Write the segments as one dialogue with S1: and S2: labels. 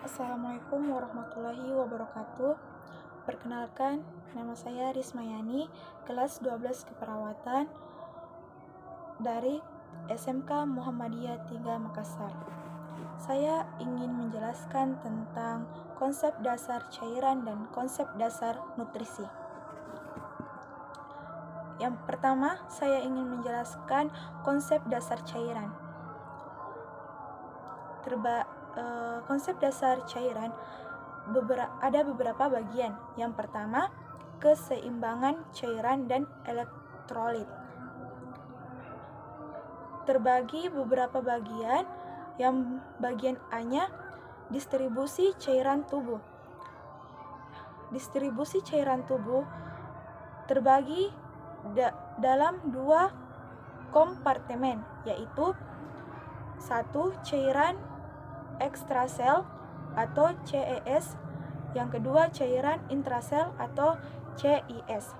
S1: Assalamualaikum warahmatullahi wabarakatuh. Perkenalkan, nama saya Rismayani, kelas 12 Keperawatan dari SMK Muhammadiyah 3 Makassar. Saya ingin menjelaskan tentang konsep dasar cairan dan konsep dasar nutrisi. Yang pertama, saya ingin menjelaskan konsep dasar cairan. Konsep dasar cairan ada beberapa bagian. Yang pertama, keseimbangan cairan dan elektrolit. Terbagi beberapa bagian. Yang bagian A-nya distribusi cairan tubuh. Distribusi cairan tubuh terbagi dalam dua kompartemen, yaitu satu, cairan ekstrasel atau CES, yang kedua cairan intrasel atau CIS.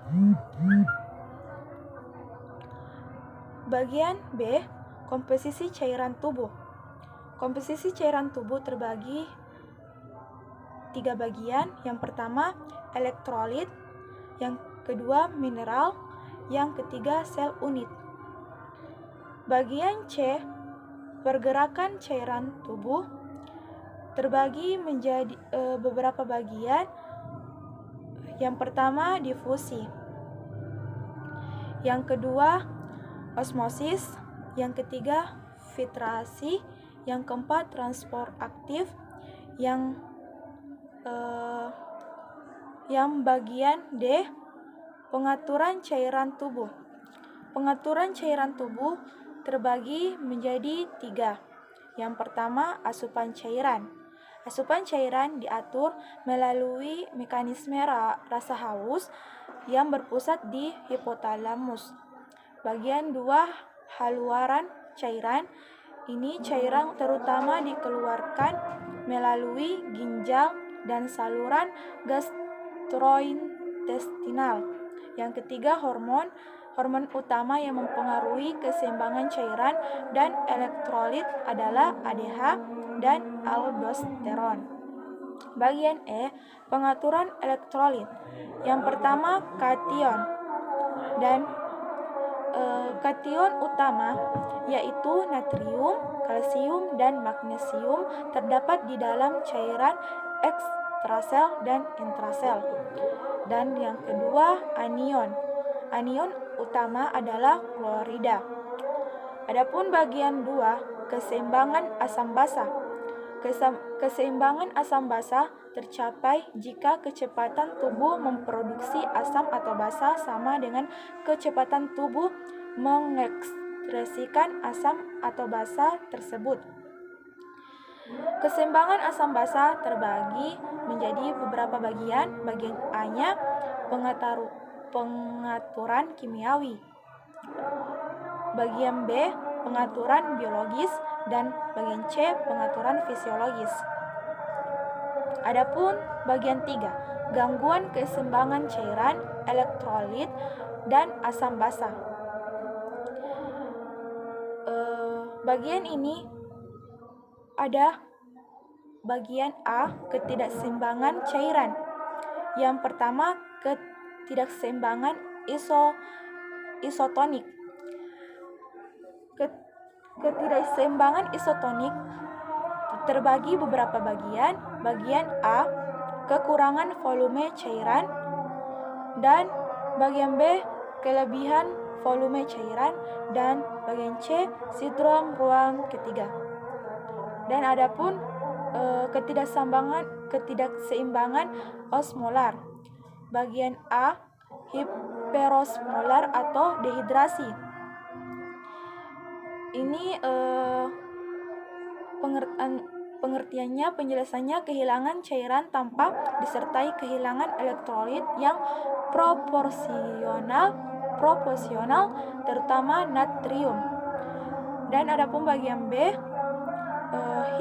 S1: Bagian B, komposisi cairan tubuh. Komposisi cairan tubuh terbagi tiga bagian. Yang pertama, elektrolit, yang kedua mineral, yang ketiga sel unit. Bagian C, pergerakan cairan tubuh terbagi menjadi beberapa bagian. Yang pertama, difusi. Yang kedua, osmosis. Yang ketiga, filtrasi. Yang keempat, transport aktif. Yang bagian D, pengaturan cairan tubuh. Pengaturan cairan tubuh terbagi menjadi tiga. Yang pertama, asupan cairan. Asupan cairan diatur melalui mekanisme rasa haus yang berpusat di hipotalamus. Bagian 2, haluaran cairan. Ini cairan terutama dikeluarkan melalui ginjal dan saluran gastrointestinal. Yang ketiga, hormon. Hormon utama yang mempengaruhi keseimbangan cairan dan elektrolit adalah ADH dan aldosteron. Bagian E, pengaturan elektrolit. Yang pertama, kation. Dan kation utama yaitu natrium, kalsium, dan magnesium terdapat di dalam cairan ekstrasel dan intrasel. Dan yang kedua, anion. Anion utama adalah klorida. Adapun bagian 2, keseimbangan asam basa. Keseimbangan asam basa tercapai jika kecepatan tubuh memproduksi asam atau basa sama dengan kecepatan tubuh mengekskresikan asam atau basa tersebut. Keseimbangan asam basa terbagi menjadi beberapa bagian. Bagian A-nya pengaturan kimiawi. Bagian B, pengaturan biologis, dan bagian C, pengaturan fisiologis. Adapun bagian 3, gangguan keseimbangan cairan, elektrolit, dan asam basa. Bagian ini ada bagian A, ketidakseimbangan cairan. Yang pertama, ketidakseimbangan isotonik. Ketidakseimbangan isotonik terbagi beberapa bagian. Bagian A, kekurangan volume cairan, dan bagian B, kelebihan volume cairan, dan bagian C, sindrom ruang ketiga. Dan adapun ketidakseimbangan osmolar. Bagian A, hiperosmolar atau dehidrasi. Ini pengertiannya, penjelasannya, kehilangan cairan tanpa disertai kehilangan elektrolit yang proporsional terutama natrium. Dan adapun bagian B,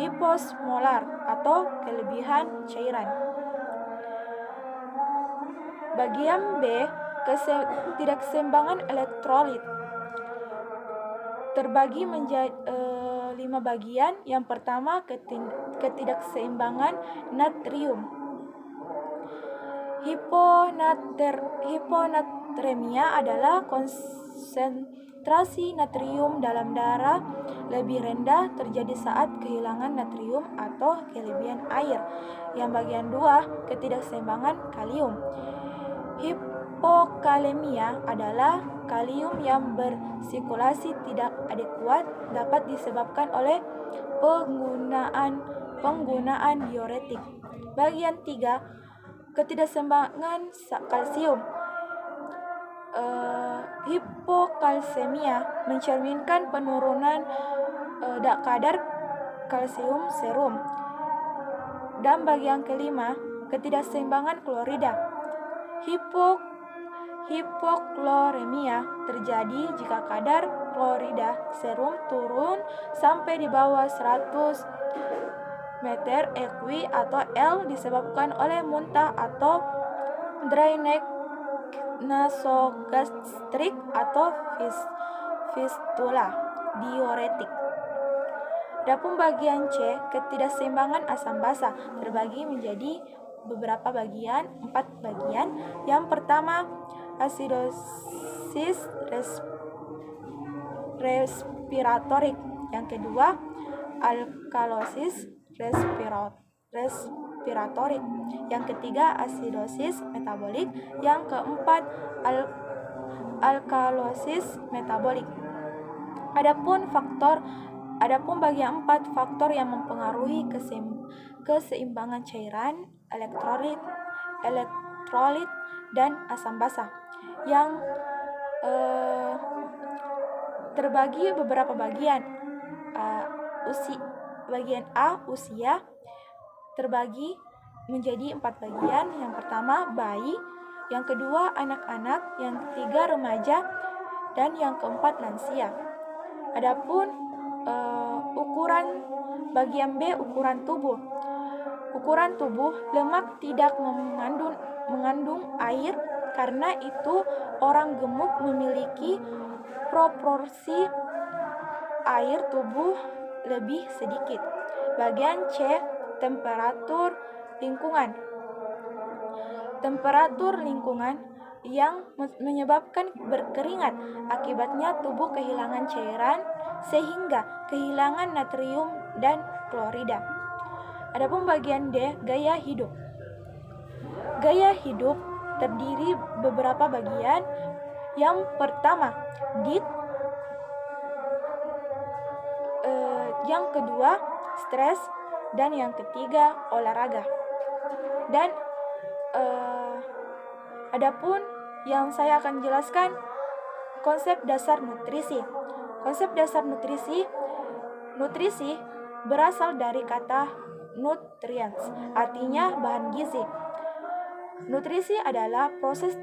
S1: hiposmolar atau kelebihan cairan. Bagian B, ketidakseimbangan elektrolit terbagi menjadi 5 bagian. Yang pertama, ketidakseimbangan natrium. Hiponatremia adalah konsentrasi natrium dalam darah lebih rendah terjadi saat kehilangan natrium atau kelebihan air. Yang bagian 2, ketidakseimbangan kalium. Hipokalemia adalah kalium yang bersirkulasi tidak adekuat, dapat disebabkan oleh penggunaan diuretik. Bagian 3, ketidakseimbangan kalsium. Hipokalsemia mencerminkan penurunan kadar kalsium serum. Dan bagian kelima, ketidakseimbangan klorida. Hipokloremia terjadi jika kadar klorida serum turun sampai di bawah 100 meter EQ atau L disebabkan oleh muntah atau dry neck, nasogastrik atau fistula diuretik. Adapun bagian C, ketidakseimbangan asam basa terbagi menjadi beberapa bagian, 4 bagian. Yang pertama, asidosis respiratorik. Yang kedua, alkalosis respiratorik. Yang ketiga, asidosis metabolik. Yang keempat, alkalosis metabolik. Adapun bagian 4, faktor yang mempengaruhi keseimbangan cairan, elektrolit dan asam basa, yang terbagi beberapa bagian. Bagian A, usia, terbagi menjadi 4 bagian. Yang pertama, bayi. Yang kedua, anak-anak. Yang ketiga, remaja. Dan yang keempat, lansia. Adapun ukuran bagian B, ukuran tubuh. Ukuran tubuh, lemak tidak mengandung air, karena itu orang gemuk memiliki proporsi air tubuh lebih sedikit. Bagian C, temperatur lingkungan. Temperatur lingkungan yang menyebabkan berkeringat, akibatnya tubuh kehilangan cairan sehingga kehilangan natrium dan klorida. Adapun bagian D, gaya hidup. Gaya hidup terdiri beberapa bagian. Yang pertama, diet. Yang kedua, stres. Dan yang ketiga, olahraga. Dan adapun yang saya akan jelaskan konsep dasar nutrisi. Konsep dasar nutrisi berasal dari kata nutrients, artinya bahan gizi. Nutrisi adalah proses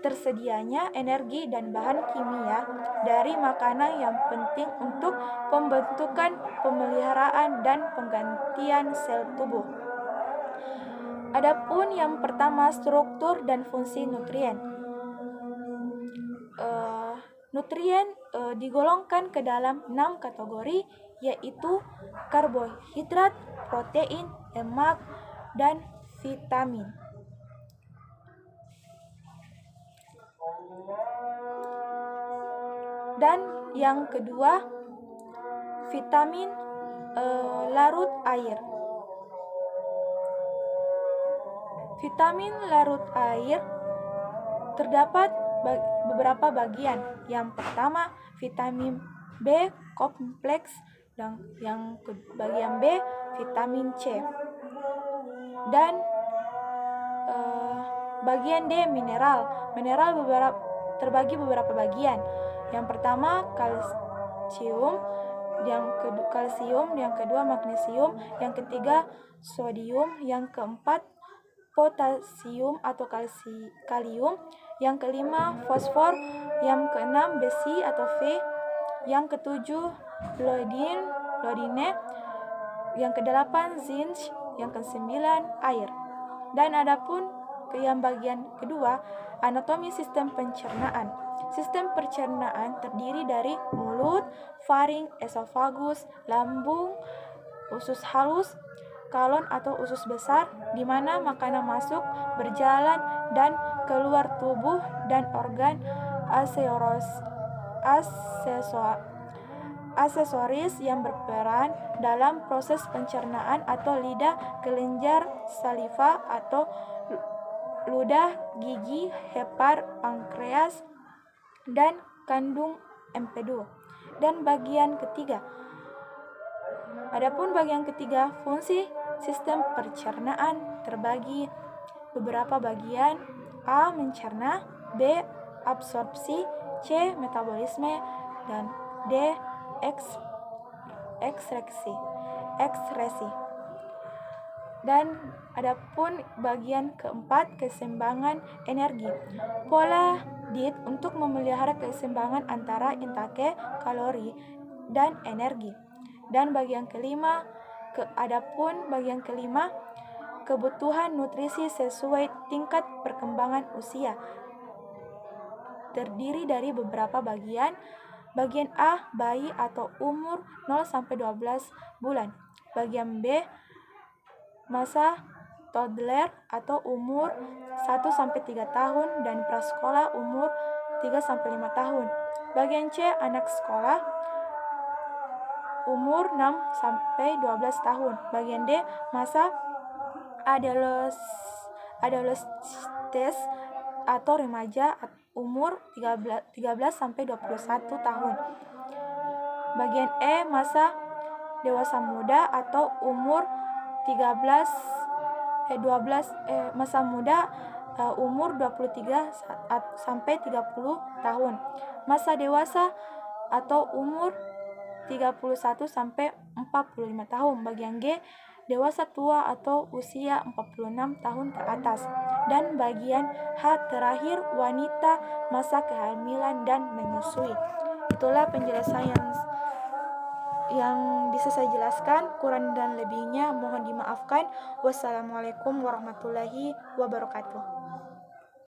S1: tersedianya energi dan bahan kimia dari makanan yang penting untuk pembentukan, pemeliharaan, dan penggantian sel tubuh. Adapun yang pertama, struktur dan fungsi nutrien. Nutrien digolongkan ke dalam 6 kategori, yaitu karbohidrat, protein, lemak, dan vitamin. Dan yang kedua, vitamin larut air. Vitamin larut air terdapat beberapa bagian. Yang pertama, vitamin B kompleks, dan yang bagian B, vitamin C. Dan bagian D, mineral. Mineral terbagi beberapa bagian. Yang pertama, kalsium, yang kedua magnesium, yang ketiga sodium, yang keempat potasium atau kalium, yang kelima fosfor, yang keenam besi atau Fe, yang ketujuh iodine, yang kedelapan zinc, yang kesembilan air. Dan adapun Yang bagian kedua, anatomi sistem pencernaan. Sistem pencernaan terdiri dari mulut, faring, esofagus, lambung, usus halus, kolon atau usus besar, di mana makanan masuk, berjalan, dan keluar tubuh, dan organ aksesoris yang berperan dalam proses pencernaan atau lidah, kelenjar saliva atau ludah, gigi, hepar, pankreas, dan kandung empedu. Dan bagian ketiga. Adapun bagian ketiga, fungsi sistem pencernaan terbagi beberapa bagian: A. Mencerna, B. Absorpsi, C. Metabolisme, dan D. Ekskresi. Dan adapun bagian keempat, keseimbangan energi. Pola diet untuk memelihara keseimbangan antara intake kalori dan energi. Dan bagian kelima, kebutuhan nutrisi sesuai tingkat perkembangan usia. Terdiri dari beberapa bagian. Bagian A, bayi atau umur 0-12 bulan. Bagian B, masa toddler atau umur 1-3 tahun dan prasekolah umur 3-5 tahun. Bagian C, anak sekolah umur 6-12 tahun. Bagian D, masa adolescence atau remaja umur 13-21 tahun. Bagian E, masa dewasa muda atau umur masa muda umur 23-30 tahun. Masa dewasa atau umur 31-45 tahun. Bagian G, dewasa tua atau usia 46 tahun ke atas. Dan bagian H terakhir, wanita, masa kehamilan dan menyusui. Itulah penjelasan yang bisa saya jelaskan. Kurang dan lebihnya mohon dimaafkan. Wassalamualaikum warahmatullahi wabarakatuh.